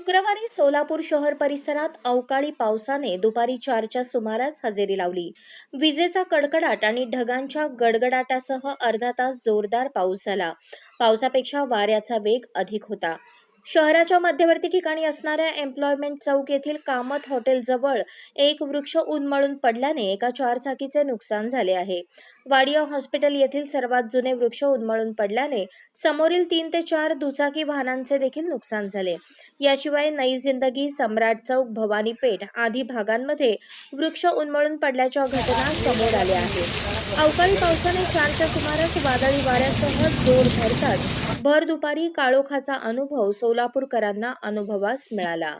शुक्रवारी सोलापूर शहर परिसरात अवकाळी पावसाने दुपारी 4च्या सुमारास हजेरी लावली. विजेचा कडकडाट आणि ढगांच्या गडगडाटासह अर्धा तास जोरदार पाऊस झाला. पावसापेक्षा वाऱ्याचा वेग अधिक होता. शहराच्या मध्यवर्ती ठिकाणी असणाऱ्या एम्प्लॉयमेंट चौक येथील कामत हॉटेल जवळ एक वृक्ष उन्मळून पडल्याने एका चारचाकीचे नुकसान झाले आहे. वाडिया हॉस्पिटल येथील सर्वात जुने वृक्ष उन्मळून पडल्याने समोरील 3 ते 4 दुचाकी वाहनांचे देखील नुकसान झाले. याशिवाय नई जिंदगी, सम्राट चौक, भवानी पेठ आदी भागांमध्ये वृक्ष उन्मळून पडल्याच्या घटना समोर आल्या आहेत. अवकाळी पावसाने 4च्या सुमारास वादळी वाऱ्यासह जोर धरताच भर दुपारी काळोखाचा अनुभव सोलापूरकरांना अनुभवास मिळाला.